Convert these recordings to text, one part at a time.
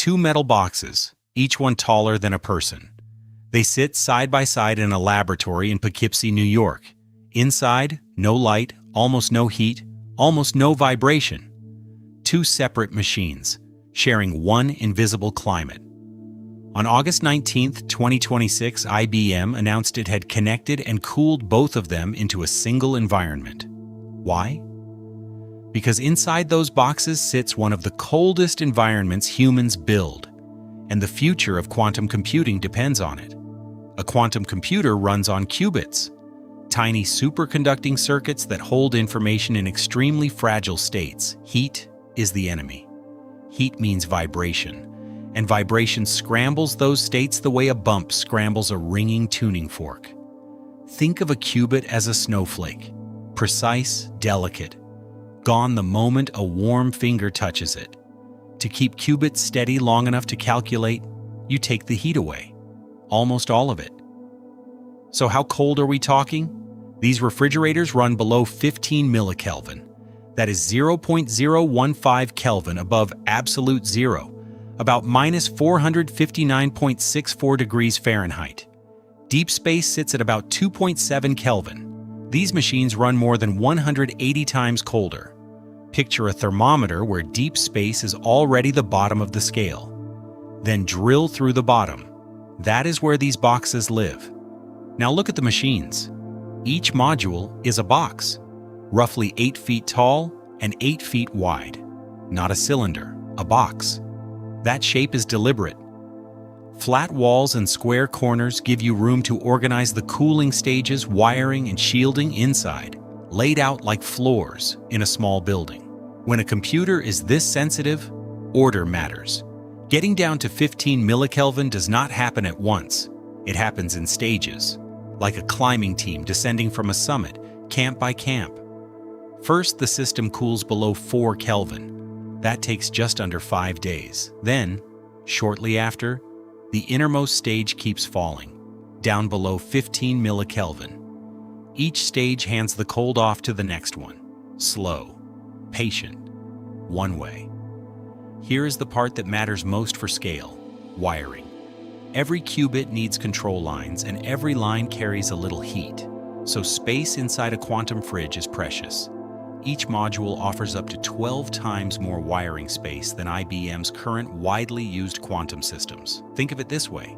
two metal boxes, each one taller than a person. They sit side by side in a laboratory in Poughkeepsie, New York. Inside, no light, almost no heat, almost no vibration. Two separate machines, sharing one invisible climate. On August 19, 2026, IBM announced it had connected and cooled both of them into a single environment. Why? Because inside those boxes sits one of the coldest environments humans build, and the future of quantum computing depends on it. A quantum computer runs on qubits, tiny superconducting circuits that hold information in extremely fragile states. Heat is the enemy. Heat means vibration, and vibration scrambles those states the way a bump scrambles a ringing tuning fork. Think of a qubit as a snowflake, precise, delicate, gone the moment a warm finger touches it. To keep qubits steady long enough to calculate, you take the heat away, almost all of it. So how cold are we talking? These refrigerators run below 15 millikelvin. That is 0.015 Kelvin above absolute zero, about minus 459.64 degrees Fahrenheit. Deep space sits at about 2.7 Kelvin. These machines run more than 180 times colder. Picture a thermometer where deep space is already the bottom of the scale. Then drill through the bottom. That is where these boxes live. Now look at the machines. Each module is a box, roughly 8 feet tall and 8 feet wide. Not a cylinder, a box. That shape is deliberate. Flat walls and square corners give you room to organize the cooling stages, wiring, and shielding inside, laid out like floors in a small building. When a computer is this sensitive, order matters. Getting down to 15 millikelvin does not happen at once. It happens in stages, like a climbing team descending from a summit, camp by camp. First, the system cools below 4 Kelvin. That takes just under 5 days. Then, shortly after, the innermost stage keeps falling, down below 15 millikelvin. Each stage hands the cold off to the next one. Slow, patient, one way. Here is the part that matters most for scale: wiring. Every qubit needs control lines, and every line carries a little heat. So space inside a quantum fridge is precious. Each module offers up to 12 times more wiring space than IBM's current widely used quantum systems. Think of it this way.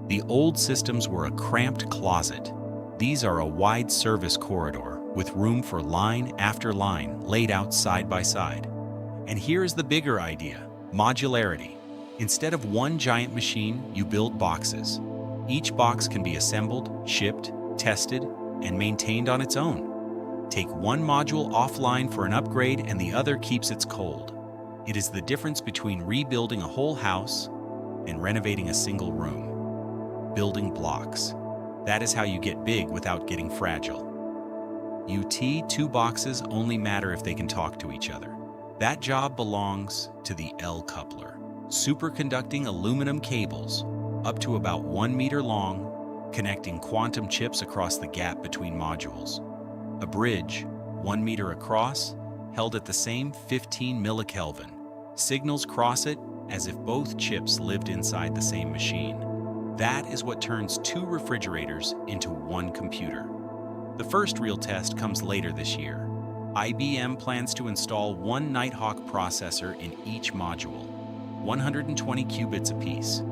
The old systems were a cramped closet. These are a wide service corridor with room for line after line laid out side by side. And here is the bigger idea: modularity. Instead of one giant machine, you build boxes. Each box can be assembled, shipped, tested, and maintained on its own. Take one module offline for an upgrade and the other keeps it cold. It is the difference between rebuilding a whole house and renovating a single room. Building blocks. That is how you get big without getting fragile. Two boxes only matter if they can talk to each other. That job belongs to the L coupler. Superconducting aluminum cables, up to about 1 meter long, connecting quantum chips across the gap between modules. A bridge, 1 meter across, held at the same 15 millikelvin. Signals cross it as if both chips lived inside the same machine. That is what turns two refrigerators into one computer. The first real test comes later this year. IBM plans to install one Nighthawk processor in each module, 120 qubits apiece.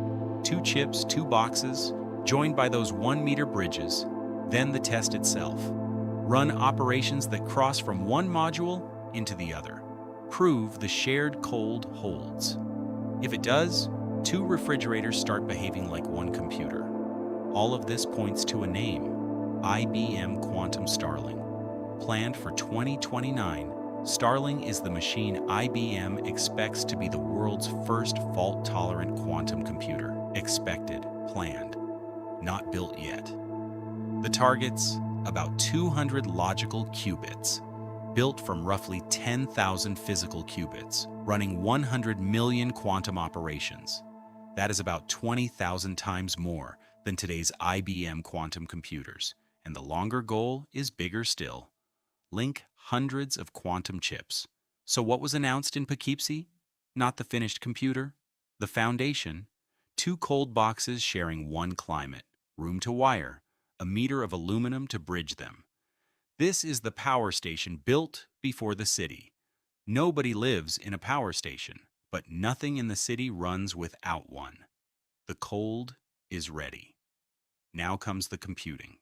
2 chips, 2 boxes, joined by those 1 meter bridges, then the test itself. Run operations that cross from one module into the other. Prove the shared cold holds. If it does, 2 refrigerators start behaving like one computer. All of this points to a name: IBM Quantum Starling. Planned for 2029, Starling is the machine IBM expects to be the world's first fault-tolerant quantum computer. Expected, planned, not built yet. The targets: about 200 logical qubits, built from roughly 10,000 physical qubits, running 100 million quantum operations. That is about 20,000 times more than today's IBM quantum computers. And the longer goal is bigger still. Link hundreds of quantum chips. So what was announced in Poughkeepsie? Not the finished computer, The foundation, 2 cold boxes sharing one climate, room to wire, a meter of aluminum to bridge them. This is the power station built before the city. Nobody lives in a power station, but nothing in the city runs without one. The cold is ready. Now comes the computing.